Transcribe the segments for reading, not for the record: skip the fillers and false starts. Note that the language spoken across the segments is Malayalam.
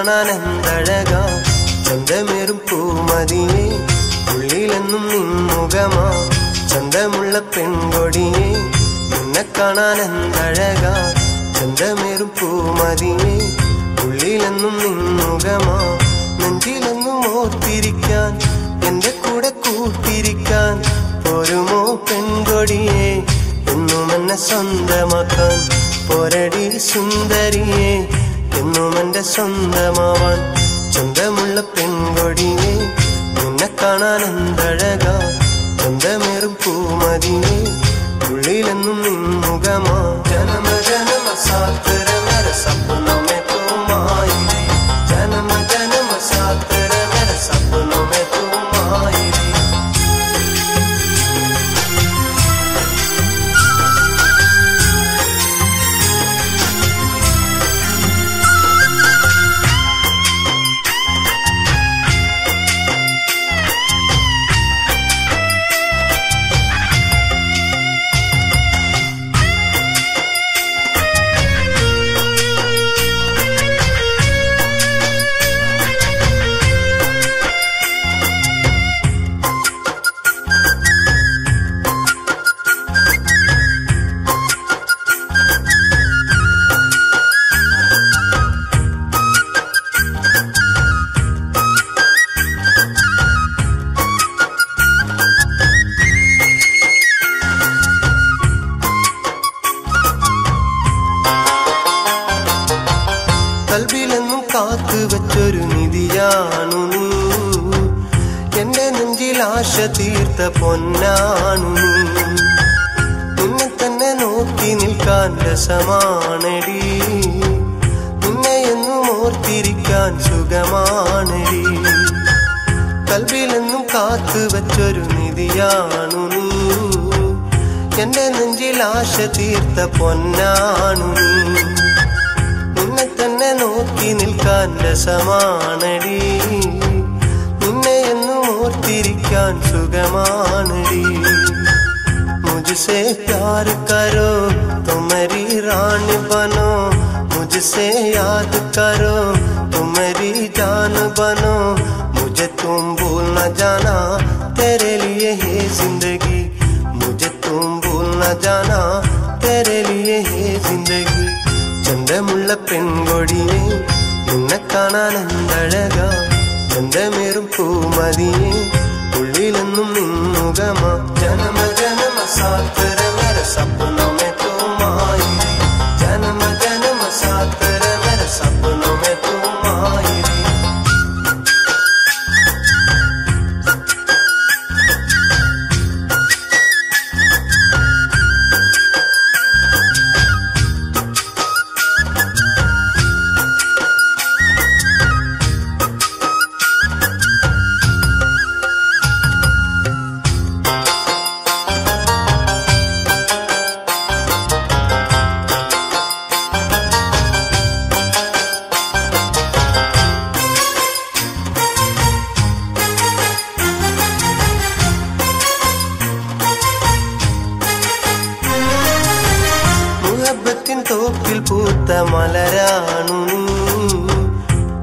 കാണാൻ എന്തഴകാ ചന്തമേറും പൂമതിയെ ഉള്ളിലെന്നും നിൻമുഖമാ ചന്തമുള്ള പെൺകൊടിയെ നിന്നെ കാണാൻ എന്തഴകാ ചന്തമേറും പൂമതിയെ ഉള്ളിലെന്നും നിൻമുഖമാ നെഞ്ചിലെന്നും ഓർത്തിരിക്കാൻ എന്റെ കൂടെ കൂട്ടിരിക്കാൻ പോരുമോ പെൺകൊടിയെ എന്നും എന്നെ സ്വന്തമാക്കാൻ പോരടി സുന്ദരിയെ എന്നും എന്റെ സ്വന്തമാവാൻ ചന്തമുള്ള പെൺകൊടിയെ നിന്നെ കാണാൻ എന്തഴകാ ചന്തമേറും പൂമതിയെ ഉള്ളിലെന്നും നിൻമുഖമാ ജനമ ജനമ സാത്തര മേര സപ്നോं में तुम आई रे जन्म जन्म साथर मेरे सपनों में तुम आई रे കൽബിലെന്നും കാത്തു വെച്ചൊരു നിധിയാണു നീ എന്റെ നെഞ്ചിൽ ആശ തീർത്ത പൊന്നാണു നീ നിന്നെ തന്നെ നോക്കി നിൽക്കാൻ രസമാണടി നിന്നെ എന്നും ഓർത്തിരിക്കാൻ സുഖമാണടി കൽബിലെന്നും കാത്തു വെച്ചൊരു നിധിയാണു നീ എന്റെ നെഞ്ചിൽ ആശ തീർത്ത പൊന്നാണു നീ നിന്നെ തന്നെ നോക്കി നിൽക്കാൻ രസമാണടി നിന്നെ എന്നും ഓർത്തിരിക്കാൻ സുഖമാണടി മുझसे प्यार करो तो मेरी रानी बनो मुझसे याद करो तो मेरी जान बनो मुझे तुम भूल न जाना तेरे लिए है जिंदगी मुझे तुम भूल न जाना तेरे लिए है जिंदगी ചന്തമുള്ള പെൺകൊടിയെ നിന്നെ കാണാൻ എന്തഴകാ ചന്തമേറും പൂമതിയെ ഉള്ളിലെന്നും നിൻമുഖമാ ജനമ ജനമ സാത്തര മേര സപ്നോं में तुम आई रे ജനമ ജനമ സാത്തര മേര സപ്നോं में तुम आई रे മുഹബത്തിൻ തോപ്പിൽ പൂത്ത മലരാണു നീ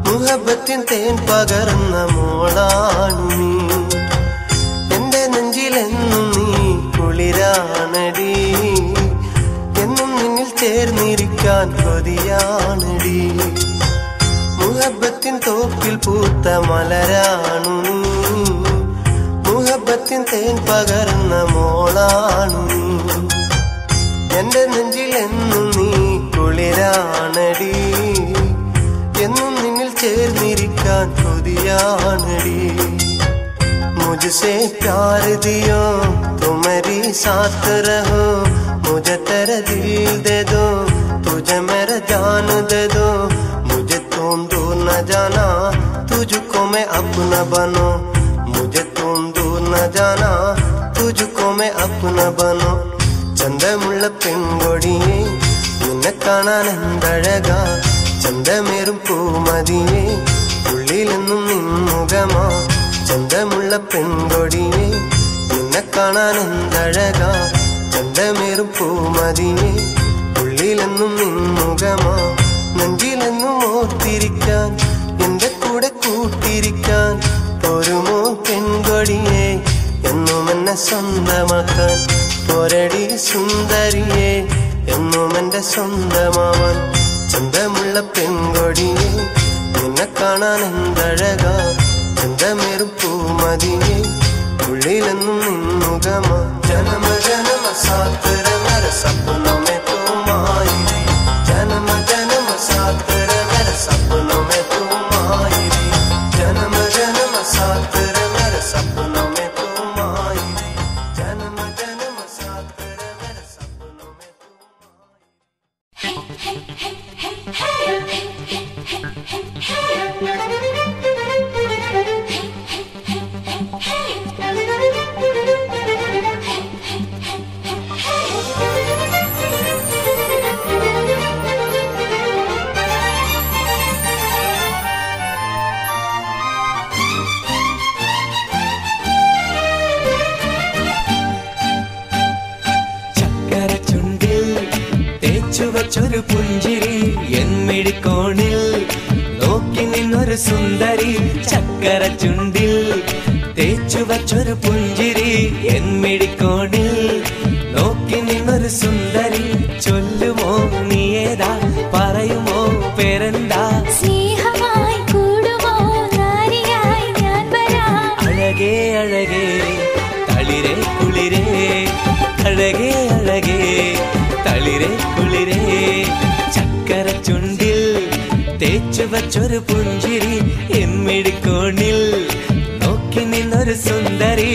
മുഹബത്തിൻ തേൻ പകർന്ന മോളാണു നീ എന്റെ നെഞ്ചിലെന്നും നീ കുളിരാണടി എന്നും നിന്നിൽ ചേർന്നിരിക്കാൻ കൊതിയാണടി മുഹബത്തിൻ തോപ്പിൽ പൂത്ത മലരാണു നീ മുഹബത്തിൻ തേൻ പകർന്ന മോളാണു നീ എന്റെ നെഞ്ചിലെന്നും നീ കുളിരാണടി എന്നും നിന്നിൽ ചേർന്നിരിക്കാൻ കൊതിയാണടി मुझसे प्यार दियो तो मेरी साथ रहो मुझे तेरा दिल दे दो तुझे मेरा जान दे दो मुझे तुम दूर न जाना तुझको मैं अपना बनो मुझे तुम दूर न जाना तुझको मैं अपना बनो ചന്തമുള്ള പെൺകൊടിയെ നിന്നെ കാണാൻ എന്തഴകാ ചന്തമേറും പൂമതിയെ ഉള്ളിലെന്നും നിൻമുഖമാ ചന്തമുള്ള പെൺകൊടിയെ നിന്നെ കാണാൻ എന്തഴകാ ചന്തമേറും പൂമതിയെ ഉള്ളിലെന്നും നിൻമുഖമാ നെഞ്ചിലെന്നും ഓർത്തിരിക്കാൻ എന്നെ സ്വന്തമാക്കാൻ പോരടി സുന്ദരിയെ എന്നും എന്റെ സ്വന്തമാവാൻ ചന്തമുള്ള പെൺകൊടിയെ നിന്നെ കാണാൻ എന്തഴകാ ചന്തമേറും പൂമതിയെ ഉള്ളിലെന്നും നിന്നുകമാ ജനമ ജനമ സാത്ത് रे मेरे सपनों में तुम आई रे जन्म जन्म साथ रे मेरे सपनों में तुम आई रे जन्म जन्म साथ रे मेरे सपनों में तुम आई रे जन्म जन्म साथ रे मेरे सपनों में ചൊരു പുഞ്ചിരി എന്മിഴിക്കോണിൽ നോക്കി നിന്നൊരു സുന്ദരി ചക്കര ചുണ്ടിൽ തേച്ചു വച്ചൊരു പുഞ്ചിരി എന്മിഴിക്കോണിൽ നോക്കി നിന്നൊരു സുന്ദരി ചൊല്ലുമോ നീ ഏതാ പറയുമോ പേരെന്താ സ്നേഹമായി കൂടുമോ നാരിയായി ഞാൻ വരാം അഴകേ അഴകേ തളിരേ കുളിരേ അഴകേ അഴകേ തളിരേ കുളിരേ ചക്കര ചുണ്ടിൽ തേച്ചു വച്ചൊരു പുഞ്ചിരി എന്മിഴിക്കോണിൽ നോക്കി നിന്നൊരു സുന്ദരി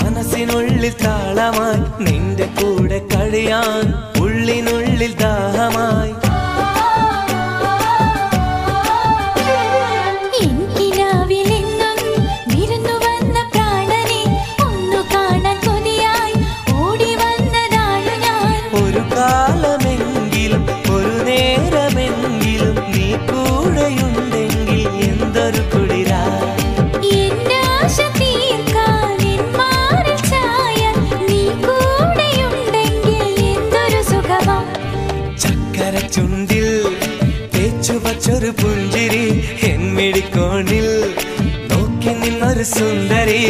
മനസ്സിനുള്ളിൽ താളമായി നിന്റെ കൂടെ കഴിയാൻ ഉള്ളിനുള്ളിൽ ദാഹമായി ഒരു കാലമെങ്കിലും ഒരു നേരമെങ്കിലും നീ കൂടെയുണ്ടെങ്കിൽ എന്തൊരു കുളിരാ ചുണ്ടിൽ തേച്ചു വച്ചൊരു പുഞ്ചിരി എന്മിഴിക്കോണിൽ നോക്കി നിന്നൊരു സുന്ദരി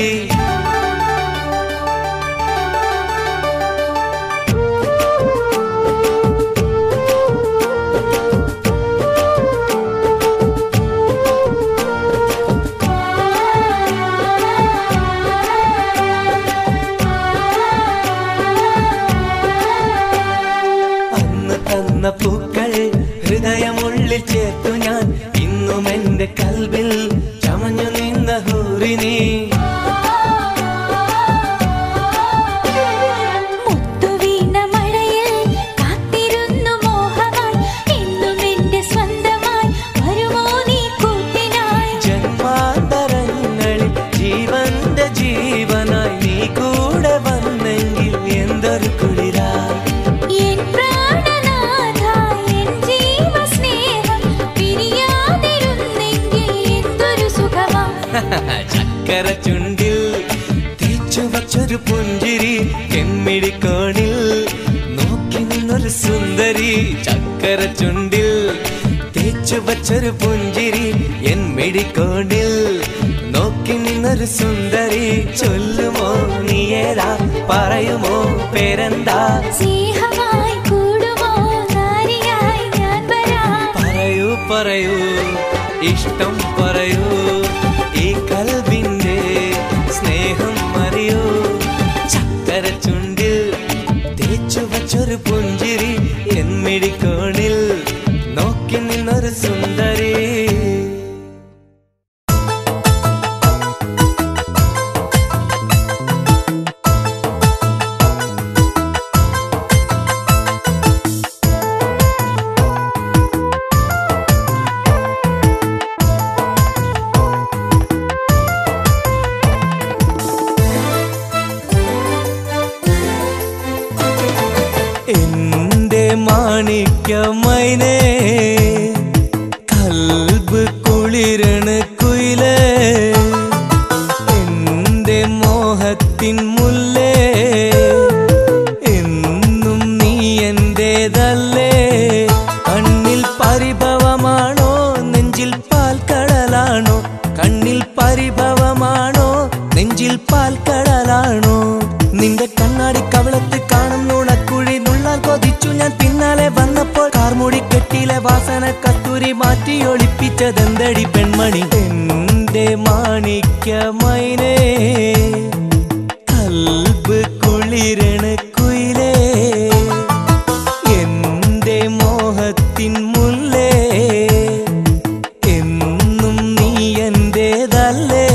പൂക്കൾ ഹൃദയമുള്ളിൽ ചേർത്തു ഞാൻ ഇന്നും എന്റെ കൽവിൽ ചമഞ്ഞു നിന്ന ഹൂറിനി മുത്തുവീണ മഴയിൽ കാത്തിരുന്നു മോഹമായി എന്നും എന്റെ സ്വന്തമായി വരുമോ നീ കൂട്ടിനായി ജന്മാന്തരങ്ങളിൽ ജീവന്റെ ജീവനായി നീ കൂടെ വന്നെങ്കിൽ എന്തൊരു കുളിരാ ചക്കര ചുണ്ടിൽ തേച്ചു വച്ചൊരു പുഞ്ചിരി എന്മിഴിക്കോണിൽ നോക്കി നിന്നൊരു സുന്ദരി ചക്കര ചുണ്ടിൽ തേച്ചു വച്ചൊരു പുഞ്ചിരി എന്മിഴിക്കോണിൽ നോക്കി നിന്നൊരു സുന്ദരി ചൊല്ലുമോ നീ ഏതാ പറയുമോ പേരെന്താ സ്നേഹമായി കൂടുമോ നാരിയായി ഞാൻ വരാം പറയൂ പറയൂ ഇഷ്ടം പറയൂ ഈ കൽവിന്റെ സ്നേഹം അറിയൂ ചക്കര ചുണ്ടിൽ തേച്ചു വച്ചൊരു പുഞ്ചിരി എന്മിഴിക്കോണിൽ നോക്കി നിന്നൊരു സുന്ദരി എന്റെ മാണിക്യമൈനേ കൽബ് കുളിരണ കുയിലേ എന്റെ മോഹത്തിൻ മുല്ലേ എന്നും നീ എന്റേതല്ലേ കണ്ണിൽ പരിഭവമാണോ നെഞ്ചിൽ പാൽക്കടലാണോ കണ്ണിൽ പരിഭവമാണോ നെഞ്ചിൽ പാൽക്കടലാണോ നിന്റെ കണ്ണാടി കവളത്ത് കാണും നുണക്കുഴി നുള്ളാൻ കൊതിച്ചു ഞാൻ പിന്നാലെ വന്നപ്പോൾ കാർമുടി കെട്ടിലെ വാസന കത്തൂരി മാറ്റി ഒളിപ്പിച്ചതെന്തടി പെൺമണി എന്റെ മാണിക്യമൈനേ കൽബ് കുളിരണ കുയിലേ എന്റെ മോഹത്തിൻ മുല്ലേ എന്നും നീ എന്റേതല്ലേ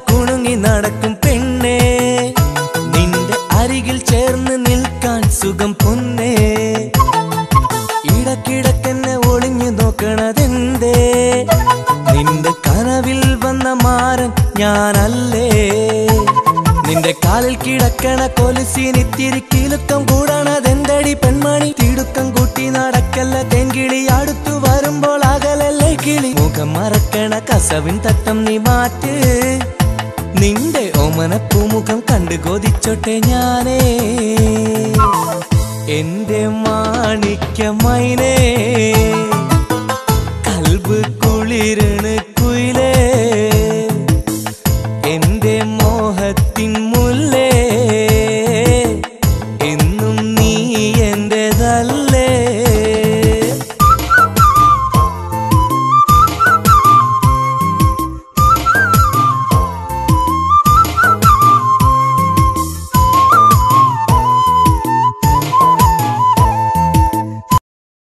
കുണുങ്ങി നടക്കും പെണ്ണേ നിന്റെ അരികിൽ ചേർന്ന് നിൽക്കാൻ സുഖം പൊന്നേ ഇടക്കിടക്കെന്നെ ഒളിഞ്ഞു നോക്കണതെന്തേ നിന്റെ കനവിൽ വന്ന മാരൻ ഞാനല്ലേ നിന്റെ കാലിൽ കിടക്കണ കൊലുസിനിത്തിരി കിലുക്കം കൂടണതെന്തടി പെൺമണി തിടുക്കം കൂട്ടി നടക്കല്ല തെങ്കിളി അടുത്തു വരുമ്പോൾ അകലല്ലേ കിളി മുഖം മറക്കണ കസവിൻ തട്ടം നീ മാറ്റ് നിന്റെ ഓമനപ്പൂമുഖം കണ്ടു കൊതിച്ചോട്ടെ ഞാനേ എന്റെ മാണിക്യമൈനേ കൽബ് കുളിര്